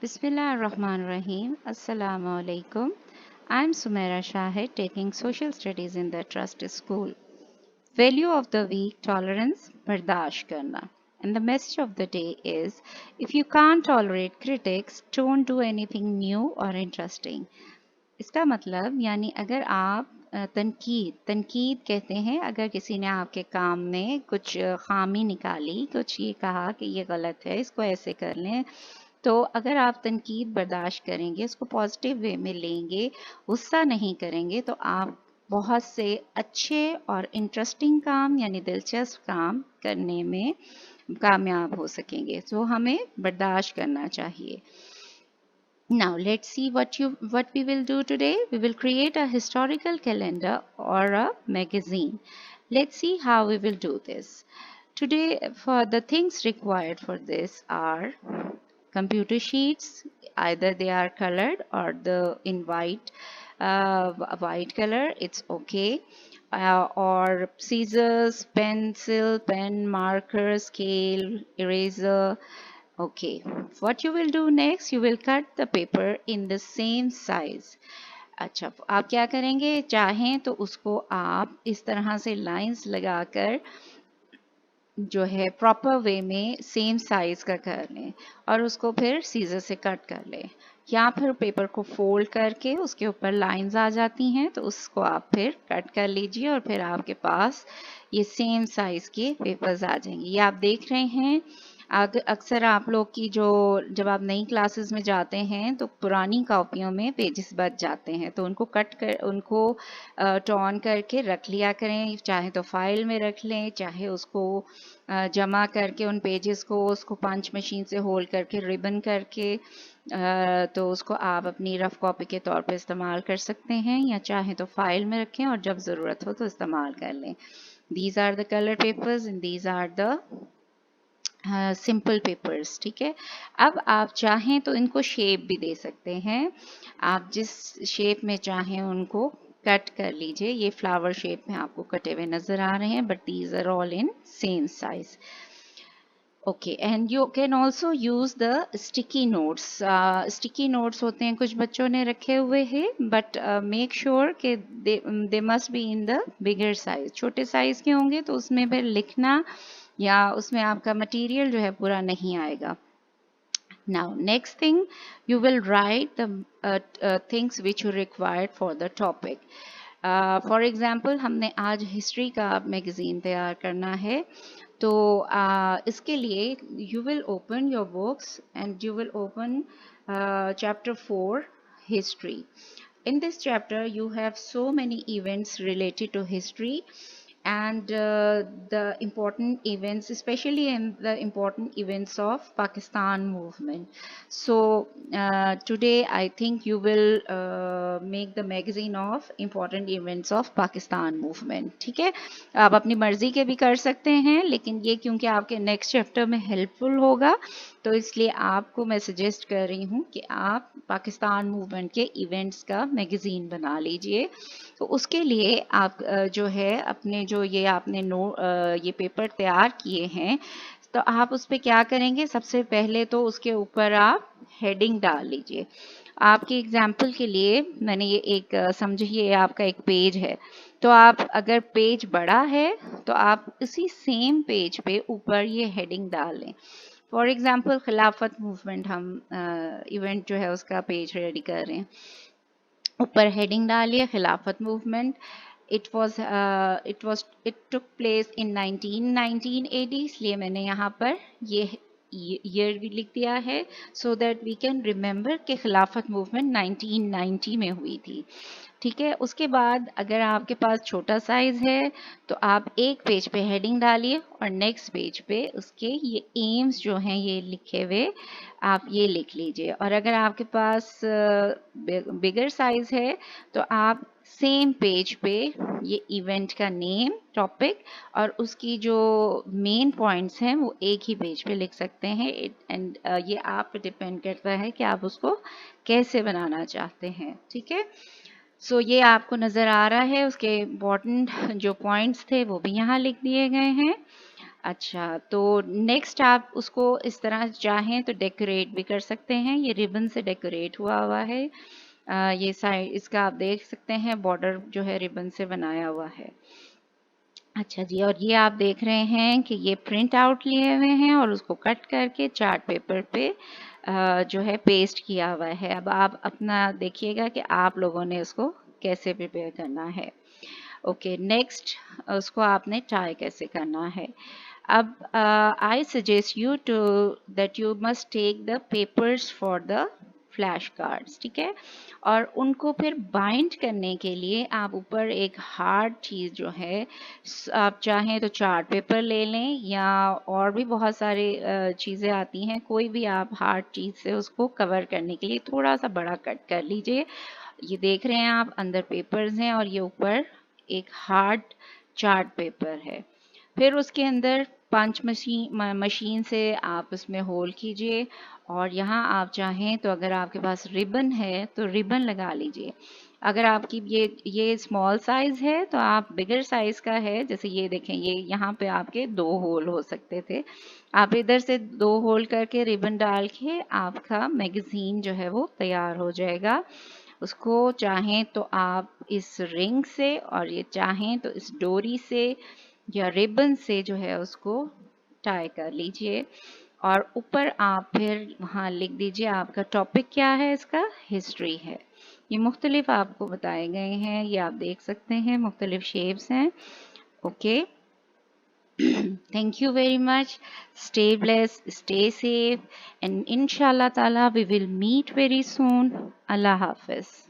Bismillahirrahmanirrahim. Assalamu alaikum. I'm Sumaira Shahid taking Social Studies in the Trust School. Value of the week tolerance, bardasht karna. And the message of the day is if you can't tolerate critics, don't do anything new or interesting. इसका मतलब यानी अगर आप तनकीद कहते हैं अगर किसी ने आपके काम में कुछ खामी निकाली कुछ ये कहा कि ये गलत है इसको ऐसे कर लें तो अगर आप तनकीद बर्दाश्त करेंगे उसको पॉजिटिव वे में लेंगे गुस्सा नहीं करेंगे तो आप बहुत से अच्छे और इंटरेस्टिंग काम यानी दिलचस्प काम करने में कामयाब हो सकेंगे तो हमें बर्दाश्त करना चाहिए. Now let's see what we will do today. We will create a historical calendar or a magazine. Let's see how we will do this. Today for the things required for this are computer sheets, either they are colored or the in white color, it's okay. Or scissors, pencil, pen, marker, scale, eraser. Okay, what you will do next, you will cut the paper in the same size. अच्छा आप क्या करेंगे चाहें तो उसको आप इस तरह से लाइंस लगाकर जो है प्रॉपर वे में सेम साइज का कर लें और उसको फिर सीजर से कट कर लें या फिर पेपर को फोल्ड करके उसके ऊपर लाइंस आ जाती हैं तो उसको आप फिर कट कर लीजिए और फिर आपके पास ये सेम साइज के पेपर्स आ जाएंगे. ये आप देख रहे हैं अक्सर आप लोग की जो जब आप नई क्लासेस में जाते हैं तो पुरानी कॉपियों में पेजेस बच जाते हैं तो उनको कट कर उनको टॉन करके रख लिया करें चाहे तो फाइल में रख लें चाहे उसको जमा करके उन पेजेस को उसको पंच मशीन से होल्ड करके रिबन करके तो उसको आप अपनी रफ कॉपी के तौर पे इस्तेमाल कर सकते हैं या चाहे तो फाइल में रखें और जब ज़रूरत हो तो इस्तेमाल कर लें. These are the color papers and these are the simple papers. ठीक है अब आप चाहें तो इनको शेप भी दे सकते हैं आप जिस शेप में चाहें उनको कट कर लीजिए. ये फ्लावर शेप में आपको कटे हुए नजर आ रहे हैं but these are all in same size. Okay and you can also use the sticky notes. Sticky notes होते हैं कुछ बच्चों ने रखे हुए हैं बट मेक श्योर कि they must be in the bigger size. छोटे साइज के होंगे तो उसमें फिर लिखना या उसमें आपका मटेरियल जो है पूरा नहीं आएगा. Now next thing you will write the things which you required for the topic. For example हमने आज हिस्ट्री का मैगजीन तैयार करना है तो इसके लिए you will open your books and you will open chapter 4 history. In this chapter you have so many events related to history and the important events, especially in the important events of Pakistan movement. So today I think you will make the magazine of important events of Pakistan movement. ठीक है आप अपनी मर्जी के भी कर सकते हैं लेकिन ये क्योंकि आपके नेक्स्ट चैप्टर में हेल्पफुल होगा तो इसलिए आपको मैं सजेस्ट कर रही हूँ कि आप पाकिस्तान मूवमेंट के इवेंट्स का मैगजीन बना लीजिए. तो उसके लिए आप जो है अपने जो ये आपने ये पेपर तैयार किए हैं तो आप उस पर क्या करेंगे सबसे पहले तो उसके ऊपर आप हेडिंग डाल लीजिए. आपके एग्जाम्पल के लिए मैंने ये एक समझिए ये आपका एक पेज है तो आप अगर पेज बड़ा है तो आप इसी सेम पेज पे ऊपर ये हेडिंग डाल लें. फॉर एग्जाम्पल खिलाफत मूवमेंट हम इवेंट जो है उसका पेज रेडी कर रहे हैं ऊपर हेडिंग डालिए खिलाफत movement. it took place in 1919 AD इसलिए मैंने यहाँ पर ये ईयर भी लिख दिया है so that we can remember कि खिलाफत मूवमेंट 1990 में हुई थी. ठीक है उसके बाद अगर आपके पास छोटा साइज है तो आप एक पेज पे हेडिंग डालिए और नेक्स्ट पेज पे उसके ये एम्स जो हैं ये लिखे हुए आप ये लिख लीजिए. और अगर आपके पास बिगर साइज है तो आप सेम पेज पे ये इवेंट का नेम टॉपिक और उसकी जो मेन पॉइंट्स हैं वो एक ही पेज पे लिख सकते हैं. एंड ये आप पे डिपेंड करता है कि आप उसको कैसे बनाना चाहते हैं. ठीक है सो ये आपको नज़र आ रहा है उसके इम्पोर्टेंट जो पॉइंट्स थे वो भी यहाँ लिख दिए गए हैं. अच्छा, तो नेक्स्ट आप उसको इस तरह चाहें तो डेकोरेट भी कर सकते हैं। ये रिबन से डेकोरेट हुआ हुआ है। ये साइड इसका आप देख सकते हैं बॉर्डर जो है रिबन से बनाया हुआ है। अच्छा जी, और ये आप देख रहे हैं कि ये प्रिंट आउट लिए हुए हैं और उसको कट करके चार्ट पेपर पे जो है पेस्ट किया हुआ है। अब आप अपना देखिएगा कि आप लोगों ने उसको कैसे प्रिपेयर करना है। ओके, नेक्स्ट उसको आपने टाई कैसे करना है। अब I suggest you to that you must take the papers for the flash cards, ठीक है। और उनको फिर बाइंड करने के लिए आप ऊपर एक हार्ड चीज़ जो है आप चाहें तो चार्ट पेपर ले लें या और भी बहुत सारे चीज़ें आती हैं, कोई भी आप हार्ड चीज़ से उसको कवर करने के लिए थोड़ा सा बड़ा कट कर लीजिए। ये देख रहे हैं आप अंदर पेपर्स हैं और ये ऊपर एक हार्ड चार्ट पेपर है। फिर उसके अंदर पंच मशीन से आप उसमें होल कीजिए और यहाँ आप चाहें तो अगर आपके पास रिबन है तो रिबन लगा लीजिए। अगर आपकी ये स्मॉल साइज है तो आप बिगर साइज का है, जैसे ये देखें, ये यहाँ पे आपके 2 होल हो सकते थे। आप इधर से 2 होल करके रिबन डाल के आपका मैगजीन जो है वो तैयार हो जाएगा। उसको चाहें तो आप इस रिंग से और ये चाहें तो इस डोरी से या रिबन से जो है उसको टाई कर लीजिए। और ऊपर आप फिर वहाँ लिख दीजिए आपका टॉपिक क्या है, इसका हिस्ट्री है। ये मुख्तलिफ आपको बताए गए हैं, ये आप देख सकते हैं, मुख्तलिफ शेप्स हैं। Okay, thank you very much. Stay blessed, stay safe, and inshallah ta'ala we will meet very soon. Allah Hafiz.